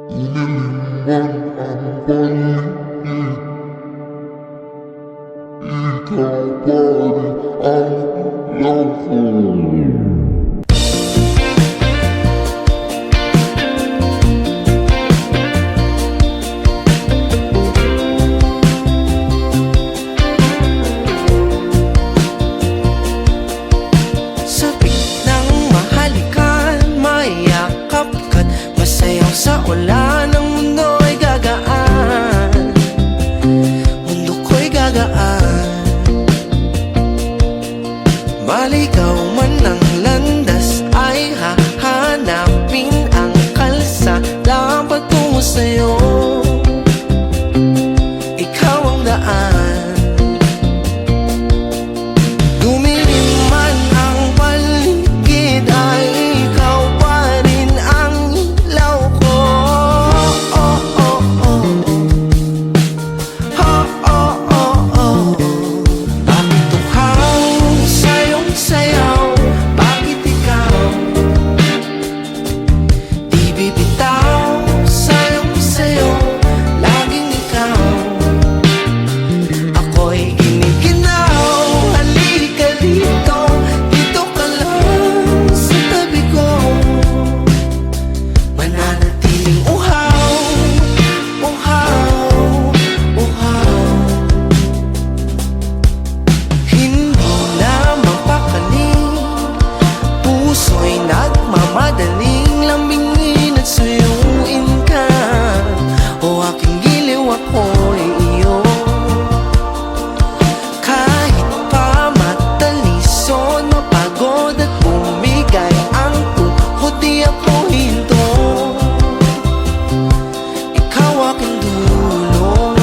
Inilimban ang paligid, ikaw pa rin ang ilaw ko. Sabik ng mahalikan, mayakap ka't masayaw sa ulan. Ang mundo ay gagaan, mundo ko'y gagaan. Maligaw man ang landas, ay hahanapin ang kalsada patungo sa'yo. Ikaw ang daan. Dumilim man ang paligid, ay ikaw pa rin ang ilaw ko. Oh, oh, oh. Oh, oh, oh, oh. Bakit tuhaw sa'yong sayaw? Bakit ikaw di bibitaw sa'yong sayo? Laging ikaw. Ako'y giniginaw. Halika dito, dito ka lang sa tabi ko. Mananatiling uhaw, uhaw, uhaw. Hindi na mapakaling, puso'y nagmamadaling lambingin at suyuin ka. O aking giliw, ako'y iyo. Kahit pa matalison, mapagod at bumigay ang tuhod, di ako hinto. Ikaw aking dulo.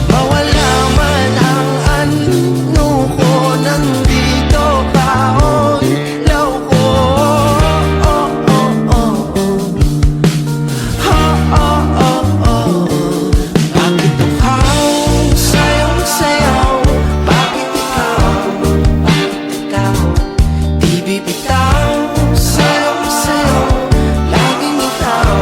Mawala man ang ano ko, nandito ka, o ilaw ko. Oh, oh, oh, oh. Oh, oh, oh, oh. Bakit uhaw sa'yong sayaw? Bakit ikaw di bibitaw sa'yong sayo? Laging ikaw.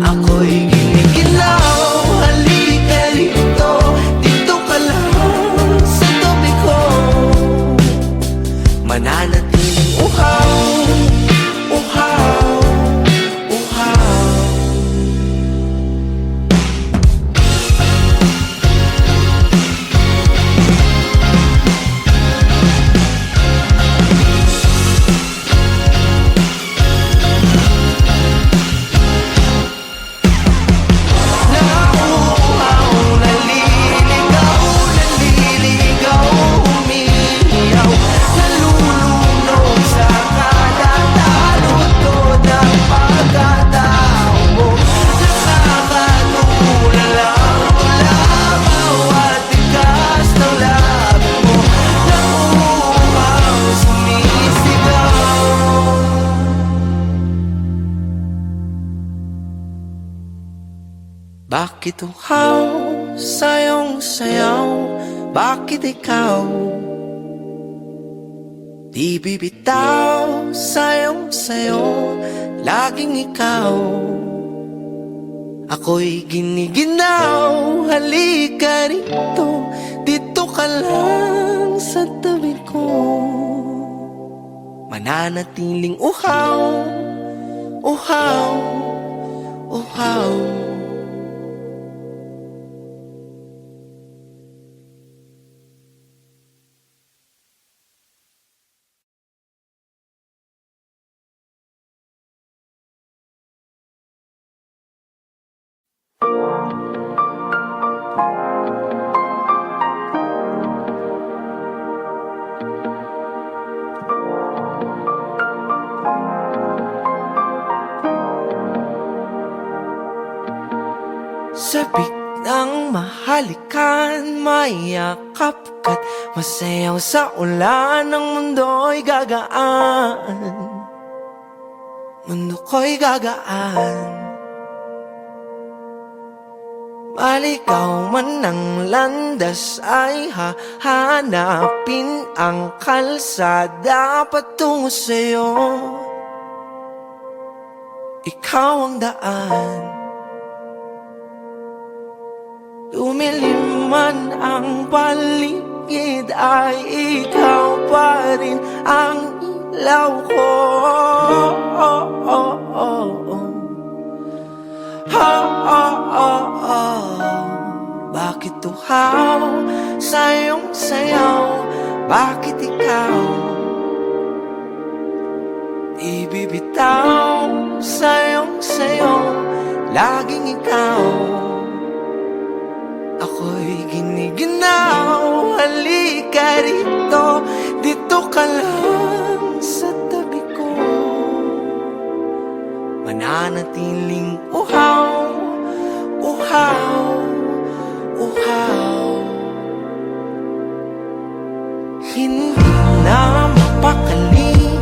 Ako'y giniginaw. Halika rito, dito ka lang sa tabi ko. Mananatiling uhaw, uhaw, uhaw. Nauuhaw, naliligaw, naliligaw, umiiyaw, nalulunod sa kadatalutod ng pagkatao mo. Nakakatulala mula bawat tigas ng labi mo. Nauuhaw, sumisigaw. Bakit uhaw sa'yong sayaw? Bakit ikaw di bibitaw sa'yong sayo? Laging ikaw. Ako'y giniginaw. Halika rito, dito ka lang sa tabi ko. Mananatiling uhaw, uhaw, uhaw. Sabik ng mahalikan, mayakap ka't masayaw sa ulan. Ang mundo'y gagaan, mundo ko'y gagaan. Maligaw man ang landas, ay hahanapin ang kalsada patungo sa'yo. ikaw ang daan. Lumilim man ang paligid ay ikaw pa rin ang ilaw ko. Bakit tuhaw sa iyong sayaw? Bakit ikaw di bibitaw sa iyong sayaw? Laging ikaw, ako'y giniginaw. Halika rito, dito ka lang sa tabi ko. Mananatiling uhaw, uhaw, uhaw. Hindi na mapakali,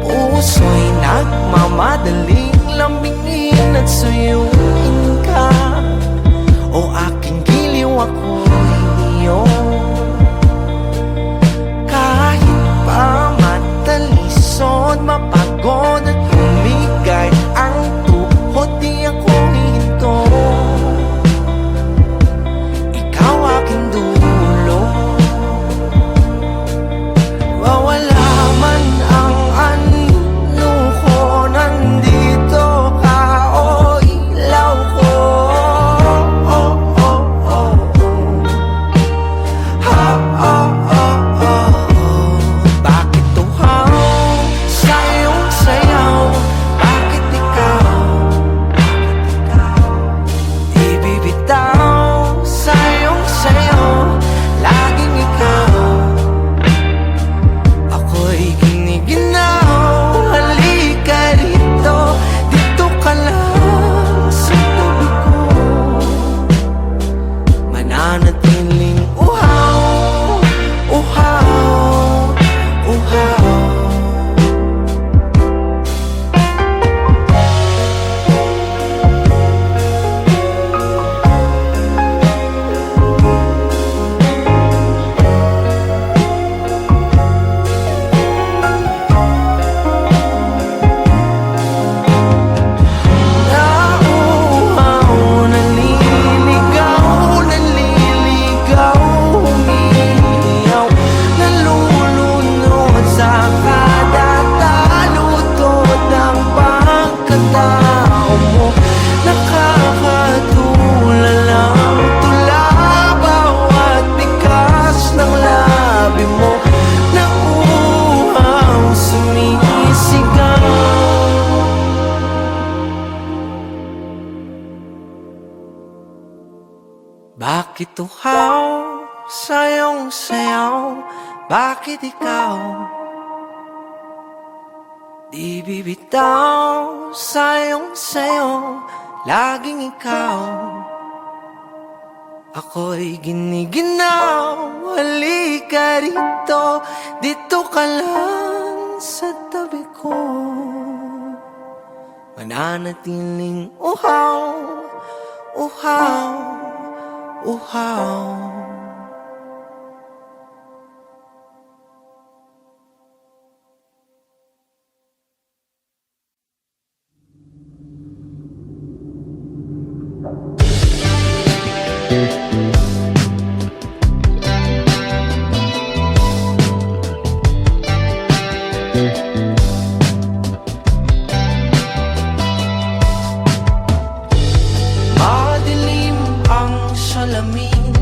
puso'y nagmamadaling lambingin at suyuin ka. O aking giliw, ako'y iyong. Kahit pa matalisod, mapagod at humigay ang tuhod, di ako hihinto. Ikaw aking dulo. Wawala man ang ano ko, nandito ka, o ilaw ko. Bakit tuhaw sa iyong sayaw? Bakit ikaw di bibitaw sa iyong sayaw? Laging ikaw, ako'y giniginaw. Halika rito, dito ka lang sa tabi ko. Mananatiling uhaw, uhaw, uhaw. Nauuhaw, naliligaw, naliligaw, umiiyaw, nalulunod sa kada taludtod ng pagkatao mo. Nakakatulala ang tula, bawat bigas ng labi mo. Nauuhaw, sumisigaw. Bakit tuhaw sa iyong sayaw? Bakit ikaw di bibitaw sa iyong sayaw? Laging ikaw, ako'y giniginaw. Halika rito, dito ka lang sa tabi ko. Mananatiling uhaw, uhaw, uhaw. Madilim ang salamin,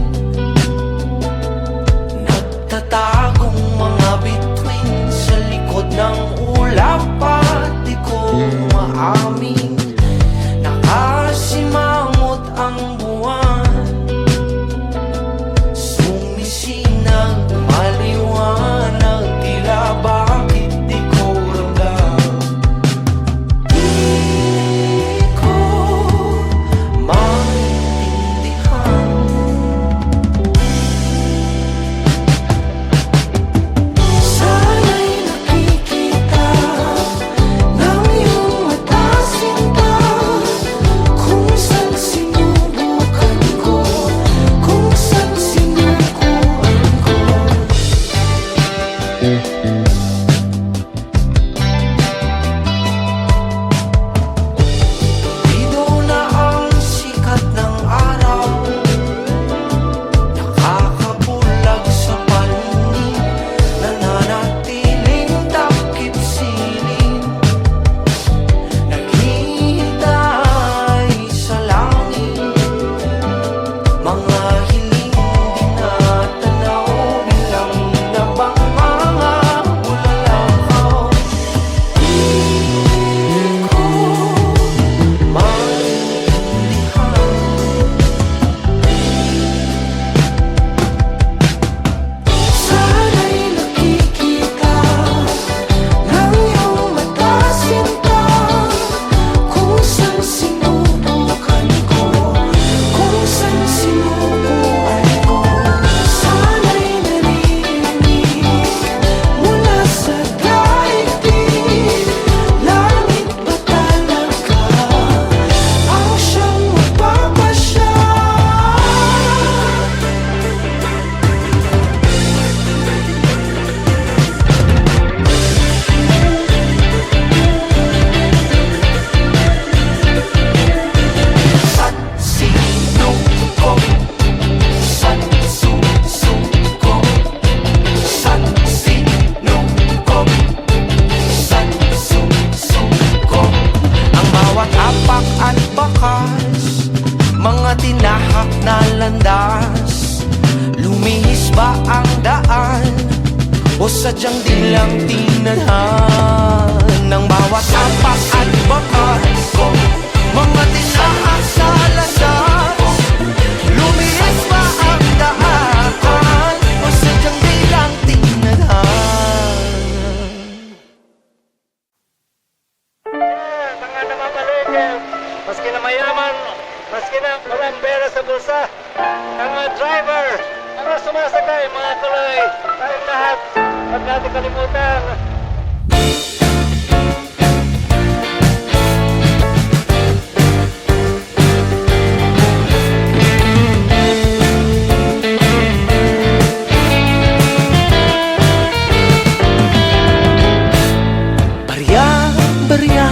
sadyang di lang tinadhan ng bawat tapak at bakas ko. Mga tinaas sa landas, lumiis pa ang daan, o sadyang di lang tinadhan. Mga namamaligid, maski na mayaman, maski na walang pera sa bulsa, mga driver, mga sumasakay, mga tuloy, tayong lahat, huwag natin kalimutan. Barya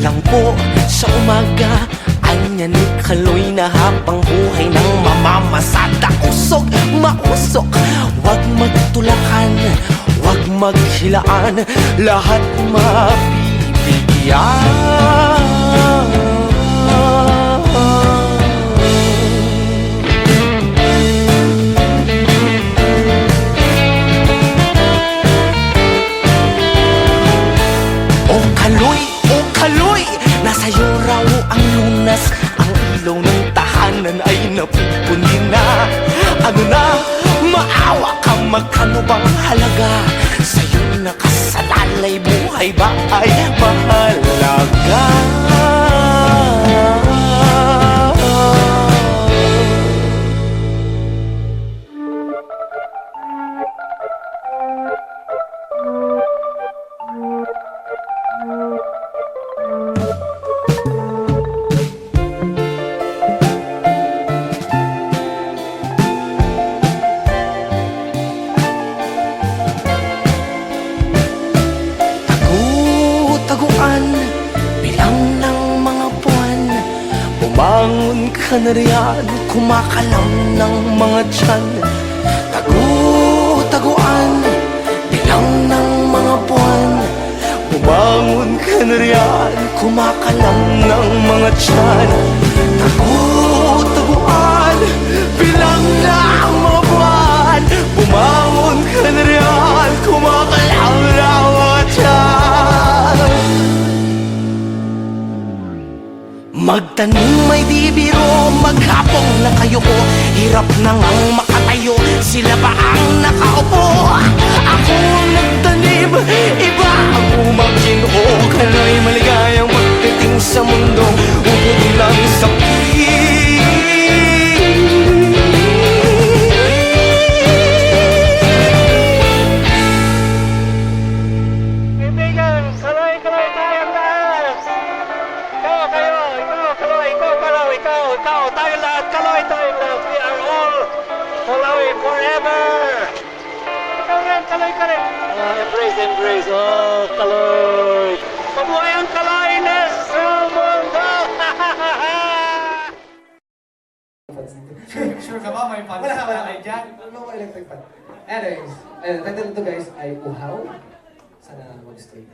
lang po sa umaga, anya ni Kaloy na habang buhay ng mamamasada. Usok, mausok, wag magtulakan, wag maghilaan, lahat O Kaloy, nasa iyo raw ang lunas, ang ilaw ng tahanan ay napupundi na. Ano na, maawa ka, magkano bang halaga? Sa'yo nakasalalay, buhay ba ay mahalaga? Bilang ng mga buwan, bumangon ka na riyan, kumakalam ng mga tiyan. Tagu-taguan, bilang ng mga buwan, bumangon ka na riyan, kumakalam ng mga tiyan. Tagu-taguan, bilang ng mga buwan, bumangon ka na riyan, kumakalam ng mga tiyan. Magtanim may di biro, maghapong na kayo ko, hirap na ngang makatayo, sila ba ang nakaupo? Ako ang nagtanim, iba ang umaginoo. Kaloy maligayang magtiting sa mundong ubod ng sakit. Kaibigan, kaloy tayong lahat. Ikaw, tayong lahat, tayong lahat. We are all Kaloy forever. Ikaw rin, kaloy ka rin. Embrace, oh, Kaloy. Mabuhay ang Kaloyness sa mundo. Sure ka ba? May fun wala kayo dyan? Wala ko electric fan. Anyways, title nito guys ay Uhaw. Sana mag-straight.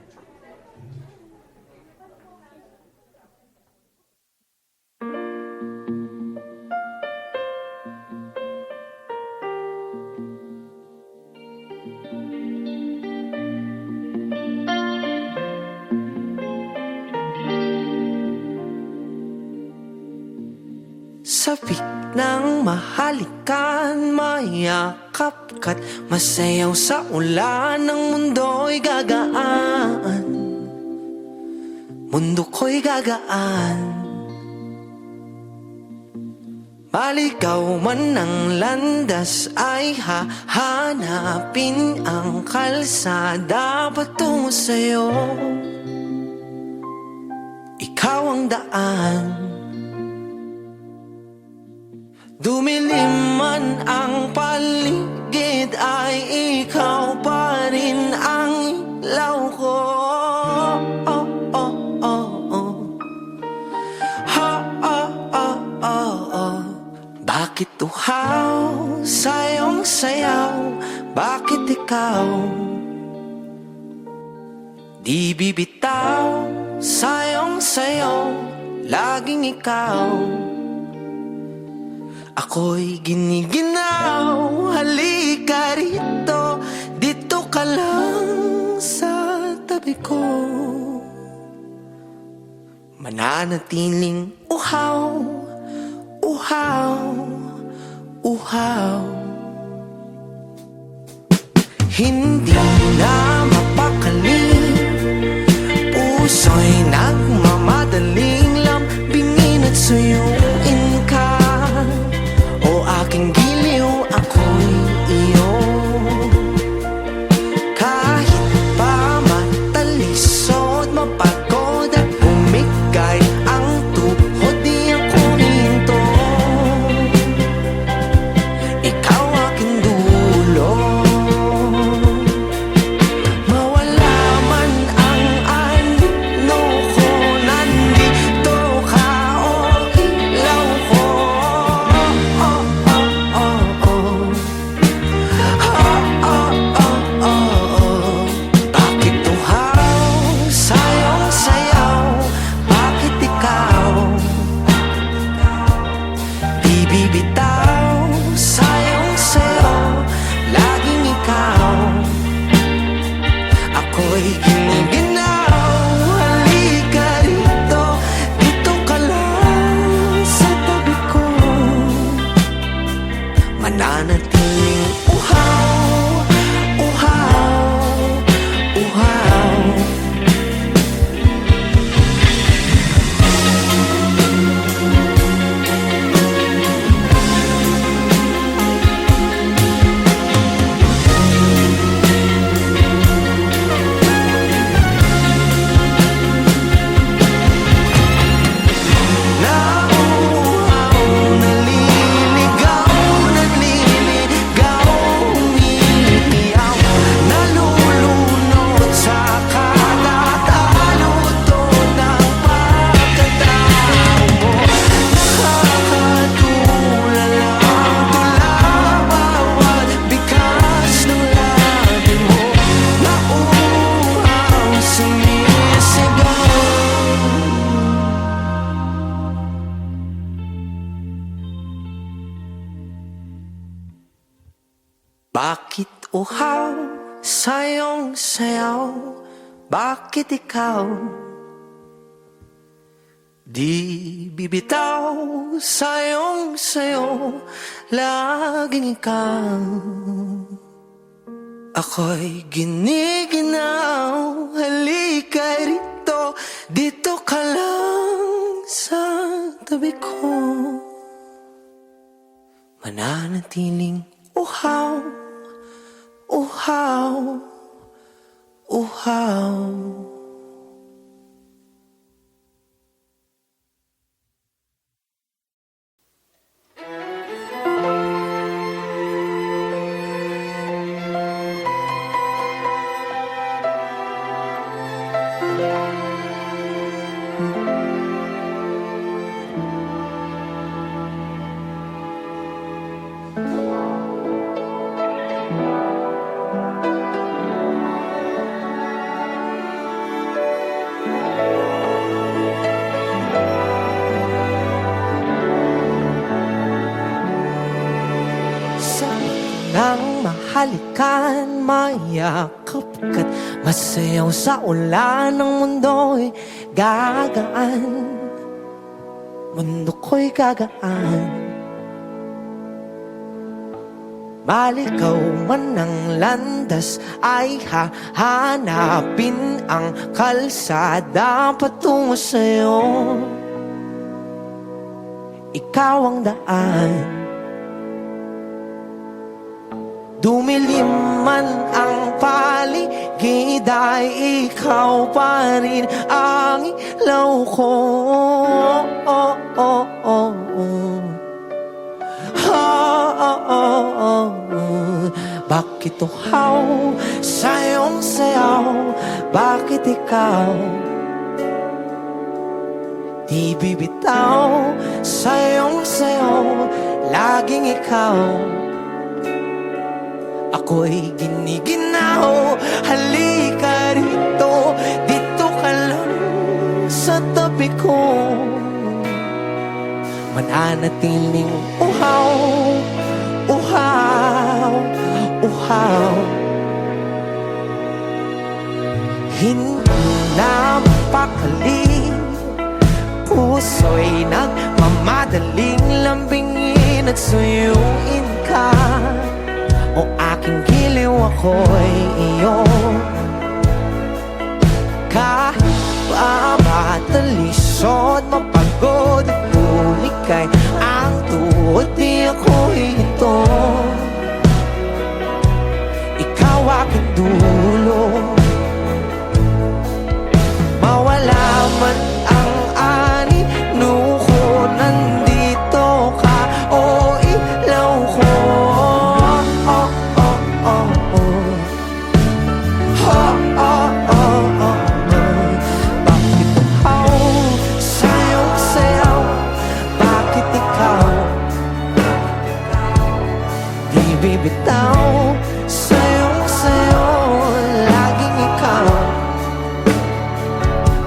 Sabik ng mahalikan, mayakap ka't masayaw sa ulan, ng mundo'y gagaan, mundo ko'y gagaan. Maligaw man ng landas ay hahanapin ang kalsada patungo sa'yo. Ikaw ang daan. Dumilim man ang paligid ay ikaw pa rin ang ilaw ko. Oh, oh, oh, oh. Ha, oh, oh, oh, oh. Bakit uhaw sa iyong sayaw? Bakit ikaw di bibitaw sa iyong sayaw? Laging ikaw. Ako'y giniginaw, halika rito, dito ka lang. tabi ko, mananatiling uhaw, uhaw, uhaw. Hindi na mapakali, puso'y nagmamadaling lambingin at suyuin ka. O aking giliw, ako'y iyo. Kahit pa matalisod, mapagod at bumigay ang tuhod, di ako hinto. Ikaw aking dulo. Mawala man ang ano ko, nandito ka o ilaw ko. Oh, oh, oh, oh, oh. Bakit uhaw, sayong sayaw? Bakit ikaw di bibitaw? Sayong sayaw, laging ikaw. Ako'y giniginaw. Halika rito, dito ka lang sa tabi ko, mananatiling uhaw, uhaw, uhaw. Nauuhaw, naliligaw, nagliligaw, umiiyaw, nalulunod sa katatalo-to ng pagkatao mo. Nakakatulala ang tula, bawat bikas ng labi mo. Nauuhaw, sumisigaw. Bakit uhaw, sayong sayaw? Bakit ikaw di bibitaw? Sayong sayo, laging ikaw. Ako'y giniginaw. Halika rito, dito ka lang sa tabi ko, mananatiling uhaw, uhaw, uhaw. Nang mahalikan, mayakap ka't masayaw sa ulan ng mundo'y gagaan. Mundo ko'y gagaan. Malikaw man ang landas, ay hahanapin ang kalsada patungo sa'yo. Ikaw ang daan. Dumilim man ang paligid, ay ikaw pa rin ang ilaw ko. Oh, oh, oh, oh. Oh, oh, oh, oh. Bakit uhaw, sayong sayaw? Bakit ikaw di bibitaw? Sayong sayaw, laging ikaw. Ako'y giniginaw. Halika rito, dito ka lang sa tabi ko, mananatiling uhaw, uhaw, uhaw. hindi na mapakali. Puso'y nagmamadaling lambingin at suyuin ka. O aking giliw, ako'y iyong kahit pa matalisod, mapagod at bumigay ang tuhod, di ako hinto. Ikaw aking dulo, mawala man ang ani nuko, nandito ka o ilaw ko. Oh, oh, oh, oh. Oh, oh, oh, oh. Bakit ikaw sayong sayaw? Bakit ikaw di bibitaw? Sayong sayo, laging ikaw.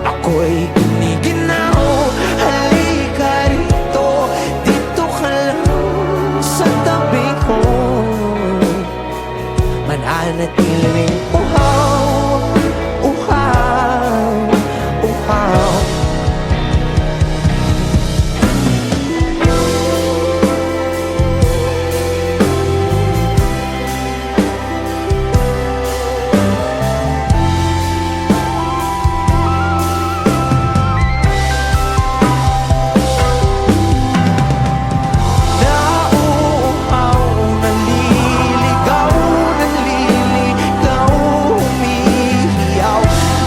Ako'y giniginaw, halika rito, dito ka lang sa tabi ko. Mananatiling uhaw, uhaw, uhaw. Nauuhaw, naliligaw, humihiyaw,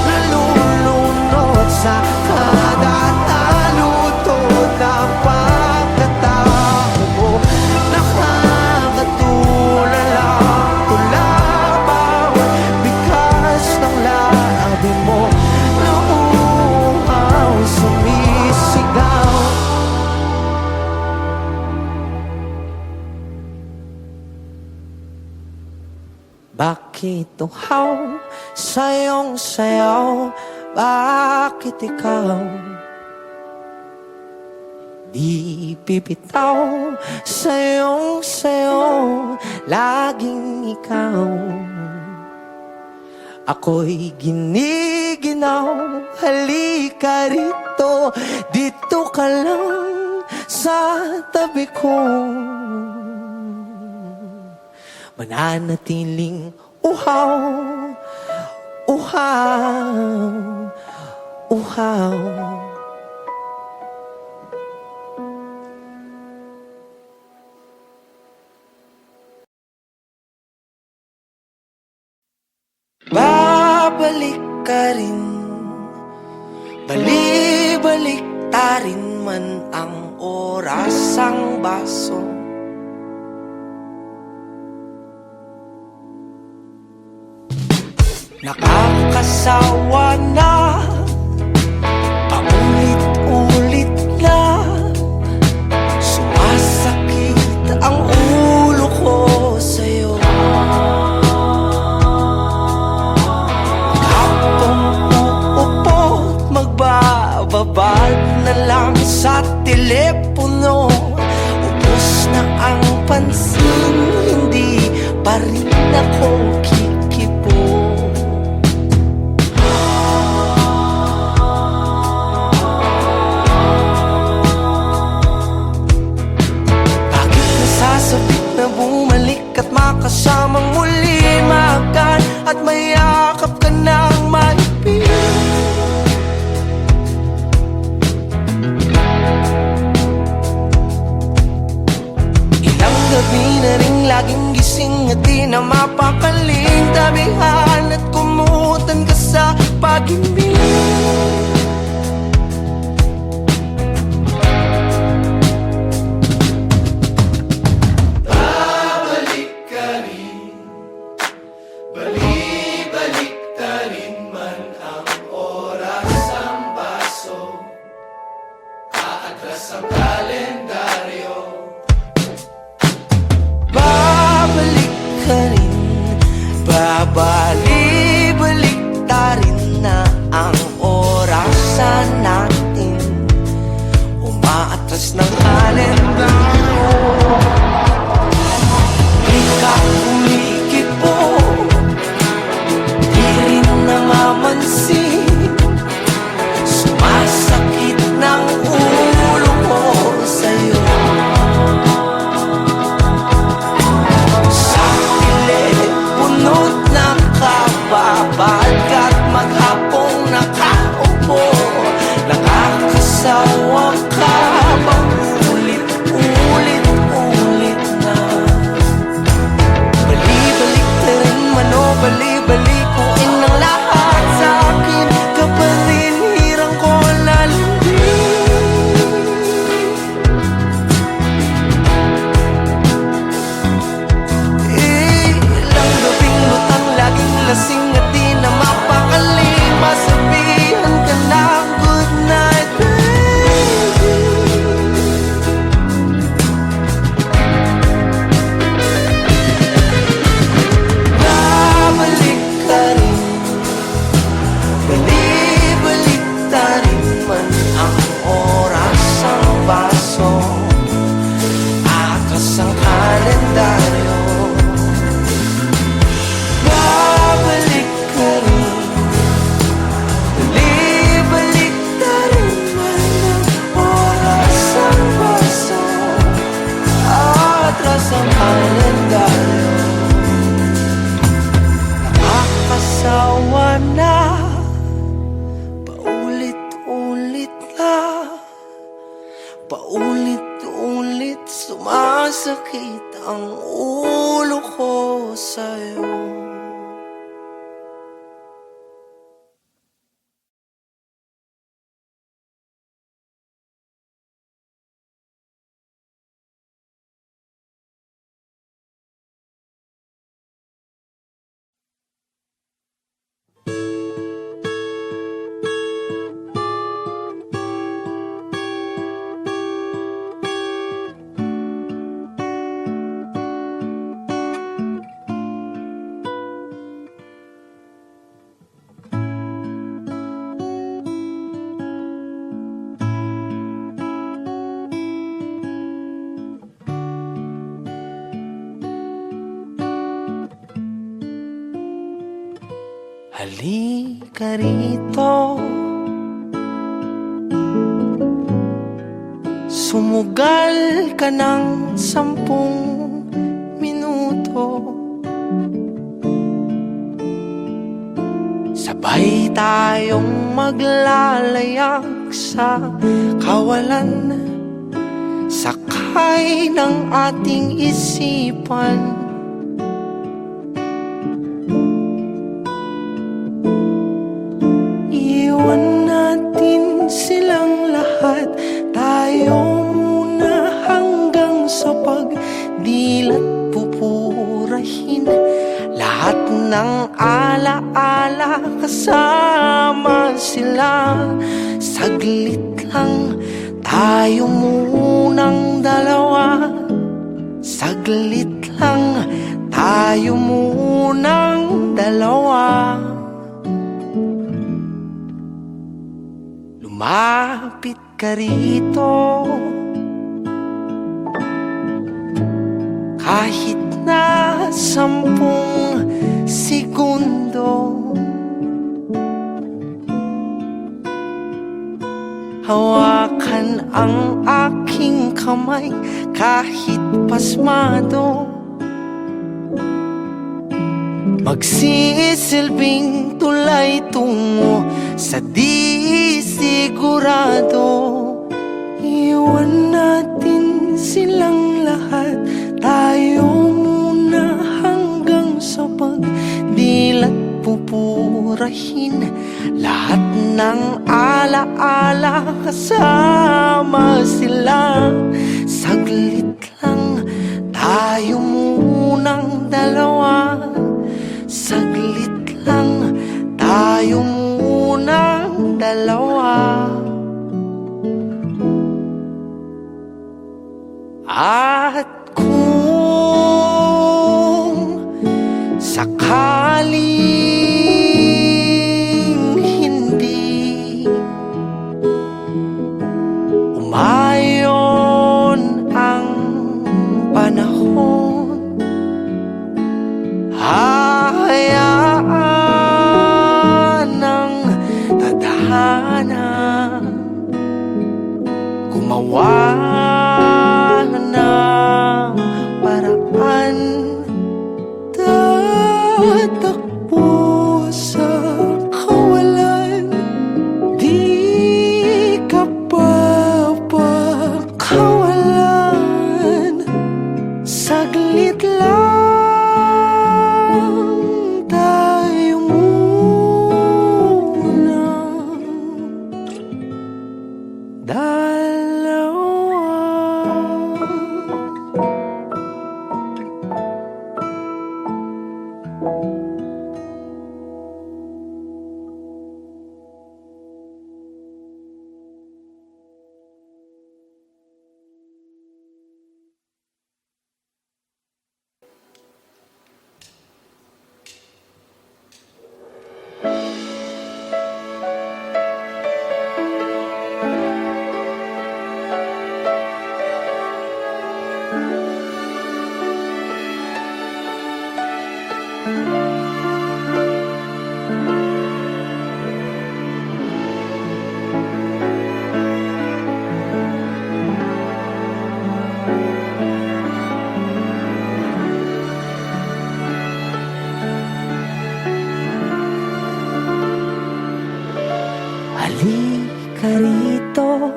nalulunod sa kada talutod ng pagkatao mo. Nakakatulala, tula bawat bigas ng labi mo. Nauuhaw, sumisigaw. Bakit uhaw sayong sayaw? Bakit ikaw di pipitaw? Sayong sayo, laging ikaw. Ako'y giniginaw, halika rito, dito ka lang sa tabi ko. Mananatiling uhaw, uhaw, uhaw. Babalik ka rin, bali-balik ta rin man ang oras ang baso. Nakakasawa na, paulit-ulit na, sumasakit ang ulo ko sa'yo. Habang uupo, magbababad na lang sa telepono. Ubos na ang pansin, hindi pa rin ako kikibo. Sabik na bumalik at makasamang muli, makan at mayakap ka ng mahigpit. Ilang gabi na rin laging gising at di na mapakali. tila paulit-ulit sumasakit ang ulo ko sa'yo. Halika rito, sumugal ka ng 10 minuto. Sabay tayong maglalayag sa kawalan, sakay ng ating isipan. Iwan natin silang lahat, tayo muna hanggang sa pagdilat pupurahin. Lahat ng alaala kasama sila. Saglit lang tayo munang dalawa, saglit lang tayo munang dalawa. Lumapit ka rito, kahit na 10 segundo. Hawakan ang aking kamay kahit pasmado. Magsisilbing tulay tungo sa di sigurado. Iwan natin silang lahat, tayo muna hanggang sa pagdilat pupurahin. Lahat ng alaala kasama sila. Saglit lang tayo munang dalawa, saglit lang tayo munang dalawa. At kung sakaling hindi umayon ang panahon, hahayaan ng tadhana gumawa ng paraan. Tatakbo sa kawalan, di ka papakawalan. Saglit lang tayo muna dalawa. Halika rito, rito.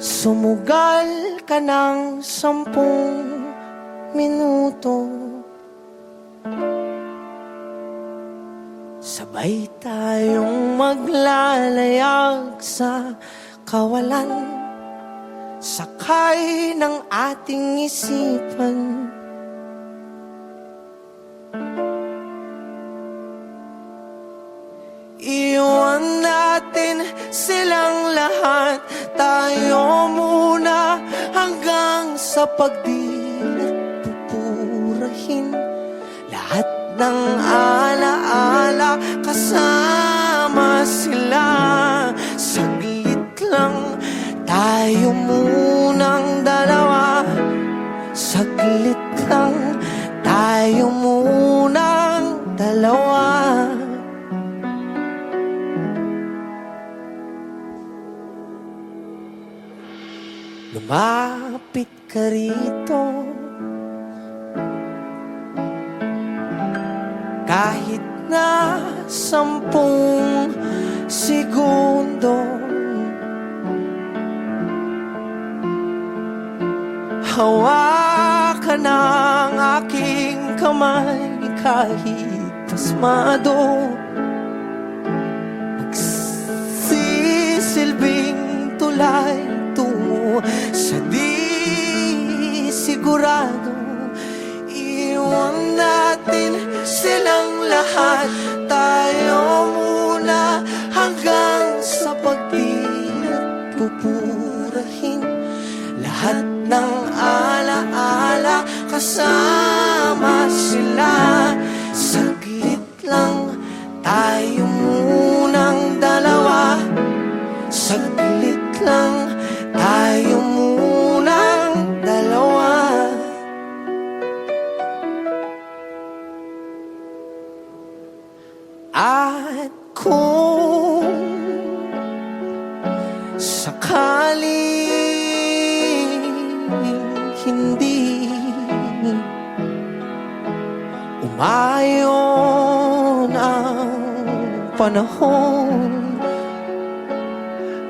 Sumugal ka ng 10 minuto. Sabay tayong maglalayag sa kawalan, sakay ng ating isipan. Iwan natin silang lahat, tayo muna hanggang sa pagdilat. Pupurahin lahat ng alaala, kasama sila. Saglit lang, tayo munang dalawa. Saglit lang, tayo munang dalawa. Lumapit ka rito, kahit na 10 segundo. Hawakan ng aking kamay kahit pasmado. Magsisilbing tulay tungo sa di sigurado. Iwan natin silang lahat, tayo muna hanggang sa pagdilat. Pupurahin lahat ng alaala, kasama sila. Saglit lang, tayo munang dalawa. Saglit lang, tayo munang dalawa. At kung sakaling hindi umayon ang panahon,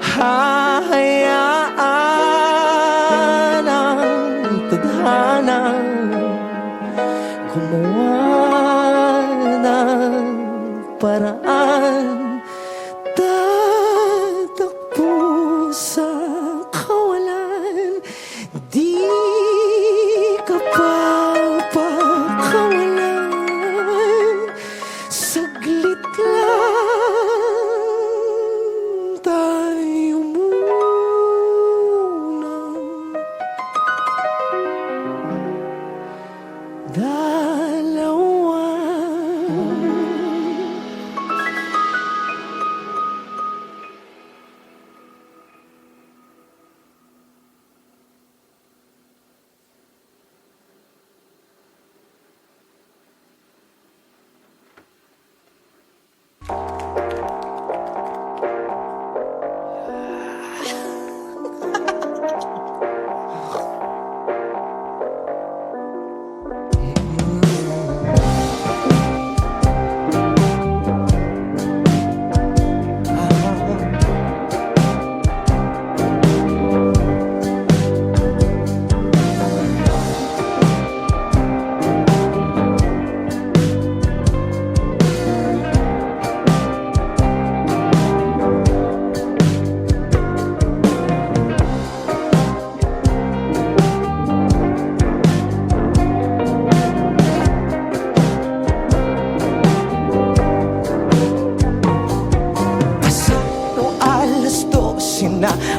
hahayaan ang tadhana gumawa ng paraan. Tatakbo sa kawalan, di ka papakawalan. Saglit lang, tayo muna dalawa.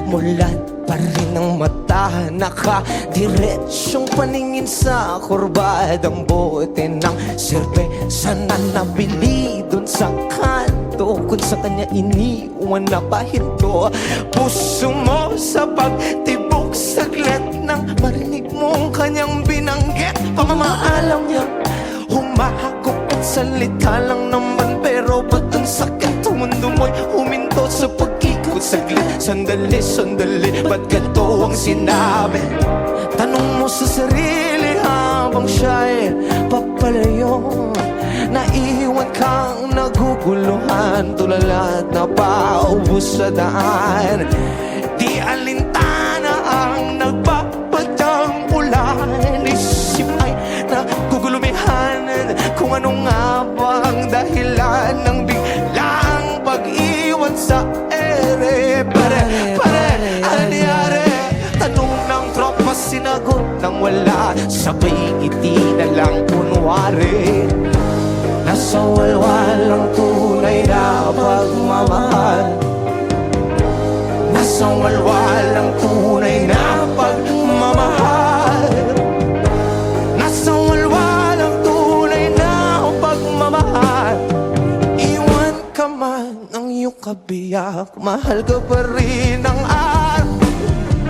Mulat pa rin ang mata, nakadiretsyong paningin sa kurbadang bote ng serbesa na nabili dun sa kanto, kung sa kanya iniwan na pahinto. Puso mo sa pagtibok, saglit nang marinig mong kanyang binanggit. Pamamaalam niya, humahakot at salita lang naman, pero ba't ang sakit mundo mo'y huminto sa pag-ikot? Saglit, sandali, sandali, ba't ganito ang sinabi? Tanong mo sa sarili habang siya'y papalayo. Naiwan kang naguguluhan minsan tulala at napaubos sa daan. Di alintana ang nagpapadyang ulan. Isip ay nagugulumihan kung ano nga ba ang dahilan ng biglang pag-iwan sa ere. Pare, ano nangyari? Tanong ng tropa, sinagot nang wala. Sabay ngiti na lang kunwari. Nasa walwal ang tunay na pagmamahal. Nasa walwal ang tunay na pagmamahal. Nasa walwal ang tunay na pagmamahal. Iwan ka man ng iyong kabiyak, mahal ka pa rin ang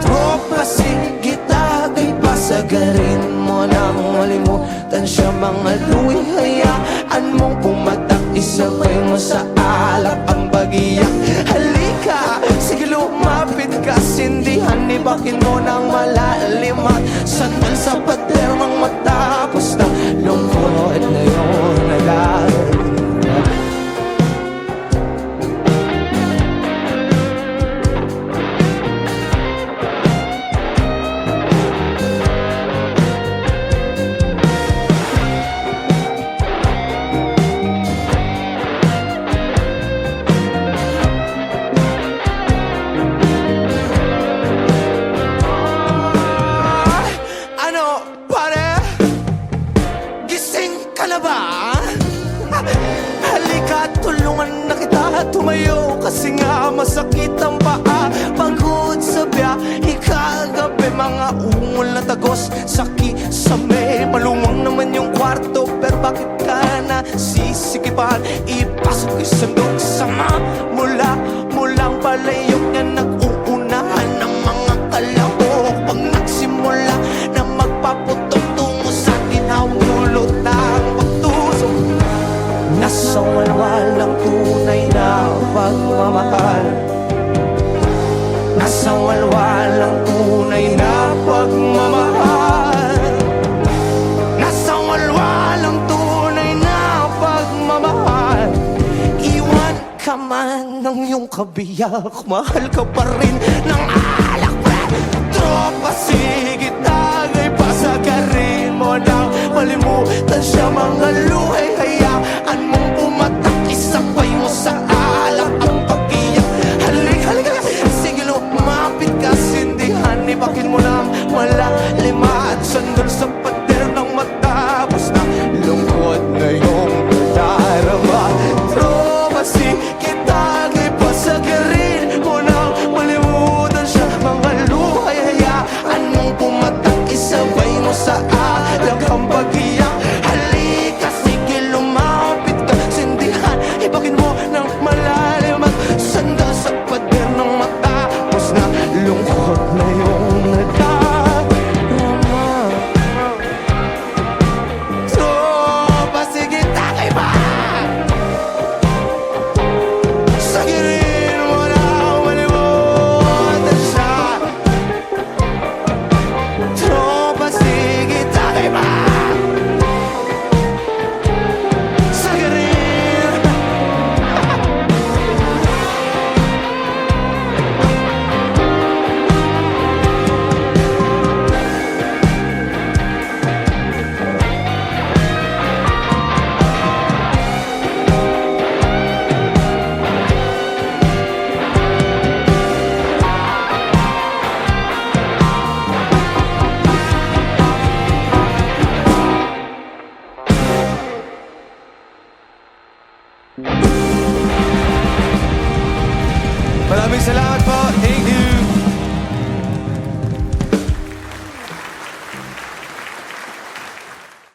tropa, sige tagay, pasagarin mo nang malimutan siya. Mga luwi, hayaan mong pumatak, isabay mo sa alak ang bagiyak. Halika, sige lumapit ka, sindihan, ibakin mo ng malalim at sandal sa pader ng matapos na lungkot na yun nalalim. Halika, tulungan na kita tumayo, kasi nga masakit ang paa. Pagod sa biyahe kagabi, mga ungol na tagos sa kisame. Maluwang naman yung kwarto, pero bakit ka na sisikipan? Ipasok isandok sama mulang palayok na nag-uunahan ng mga kalahok. Pag nagsimula na magpaputok tungo sa tinahulot ng pagtusok. Nasa walwal ang tunay na pagmamahal. Nasa walwal ang tunay na pagmamahal. Nasa walwal ang tunay na pagmamahal. Iwan ka man ng iyong kabiyak, mahal ka pa rin ng alak. Tropa, sige tagay, pasagarin mo nang malimutan siya. Mga luhay, hayaan mong pumatak, isabay mo sa alak ang pag-iyak. Halika, sige lumapit ka, sindihan, ibakin mo ng malalim at sandal sa pader ng matapos na lungkot na yung darama. Tropa, sige tagay, pasagarin mo nang malimutan siya. Mga luhay, hayaan mong pumatak, isabay mo sa alak ang pag-iyak. Halika, sige lumapit ka, sindihan, ibakin mo ng malalim at sandal sa pader ng matapos na lungkot na yung nadarama. Tropa, sige tagay ba? Sagirin mo na malimutan siya. Tropa, sige tagay ba? Sagirin. Maraming salamat po. Thank